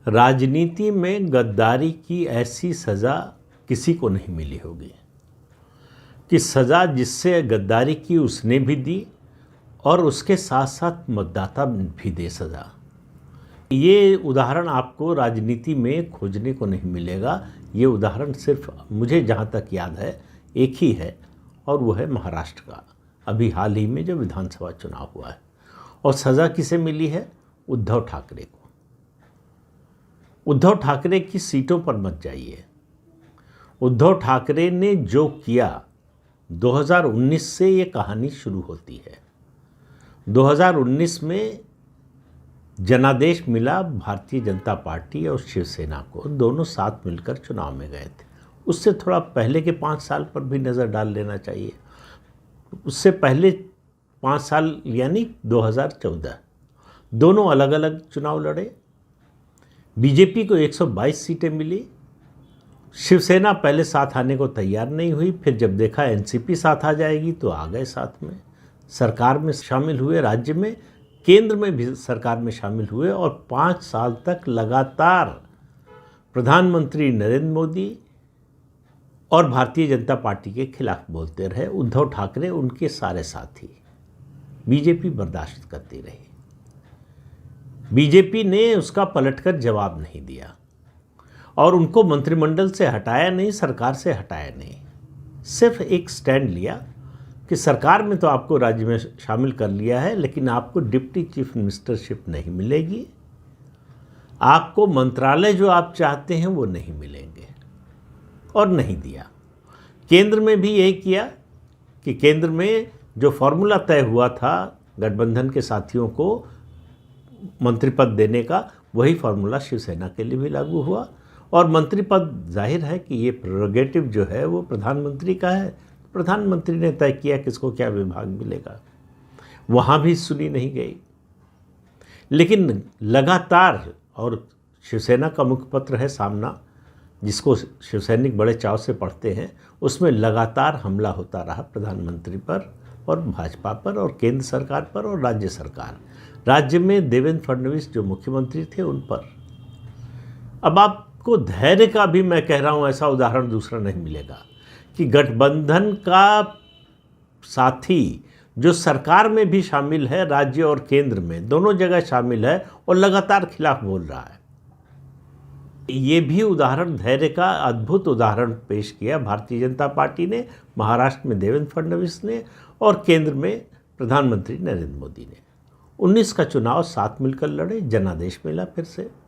राजनीति में गद्दारी की ऐसी सज़ा किसी को नहीं मिली होगी कि सज़ा जिससे गद्दारी की उसने भी दी और उसके साथ साथ मतदाता भी दे सज़ा। ये उदाहरण आपको राजनीति में खोजने को नहीं मिलेगा। ये उदाहरण सिर्फ मुझे जहाँ तक याद है एक ही है, और वो है महाराष्ट्र का, अभी हाल ही में जो विधानसभा चुनाव हुआ है। और सज़ा किसे मिली है? उद्धव ठाकरे को। उद्धव ठाकरे की सीटों पर मत जाइए। उद्धव ठाकरे ने जो किया, 2019 से ये कहानी शुरू होती है। 2019 में जनादेश मिला भारतीय जनता पार्टी और शिवसेना को, दोनों साथ मिलकर चुनाव में गए थे। उससे थोड़ा पहले के 5 साल पर भी नज़र डाल लेना चाहिए। उससे पहले 5 साल यानी 2014, दोनों अलग अलग चुनाव लड़े। बीजेपी को 122 सीटें मिली। शिवसेना पहले साथ आने को तैयार नहीं हुई, फिर जब देखा एनसीपी साथ आ जाएगी तो आ गए साथ में, सरकार में शामिल हुए, राज्य में, केंद्र में भी सरकार में शामिल हुए और 5 साल तक लगातार प्रधानमंत्री नरेंद्र मोदी और भारतीय जनता पार्टी के खिलाफ बोलते रहे। उद्धव ठाकरे उनके सारे साथी। बीजेपी बर्दाश्त करती रही। बीजेपी ने उसका पलटकर जवाब नहीं दिया और उनको मंत्रिमंडल से हटाया नहीं, सरकार से हटाया नहीं। सिर्फ एक स्टैंड लिया कि सरकार में तो आपको राज्य में शामिल कर लिया है, लेकिन आपको डिप्टी चीफ मिनिस्टरशिप नहीं मिलेगी, आपको मंत्रालय जो आप चाहते हैं वो नहीं मिलेंगे, और नहीं दिया। केंद्र में भी यही किया कि केंद्र में जो फॉर्मूला तय हुआ था गठबंधन के साथियों को मंत्री पद देने का, वही फॉर्मूला शिवसेना के लिए भी लागू हुआ। और मंत्री पद जाहिर है कि ये प्रेरोगेटिव जो है वो प्रधानमंत्री का है। प्रधानमंत्री ने तय किया किसको क्या विभाग मिलेगा, वहाँ भी सुनी नहीं गई। लेकिन लगातार, और शिवसेना का मुखपत्र है सामना, जिसको शिवसैनिक बड़े चाव से पढ़ते हैं, उसमें लगातार हमला होता रहा प्रधानमंत्री पर और भाजपा पर और केंद्र सरकार पर और राज्य सरकार, राज्य में देवेंद्र फडणवीस जो मुख्यमंत्री थे उन पर। अब आपको धैर्य का भी मैं कह रहा हूँ ऐसा उदाहरण दूसरा नहीं मिलेगा कि गठबंधन का साथी जो सरकार में भी शामिल है, राज्य और केंद्र में दोनों जगह शामिल है और लगातार खिलाफ बोल रहा है। ये भी उदाहरण, धैर्य का अद्भुत उदाहरण पेश किया भारतीय जनता पार्टी ने, महाराष्ट्र में देवेंद्र फडणवीस ने और केंद्र में प्रधानमंत्री नरेंद्र मोदी ने। 19 का चुनाव साथ मिलकर लड़े, जनादेश मिला फिर से।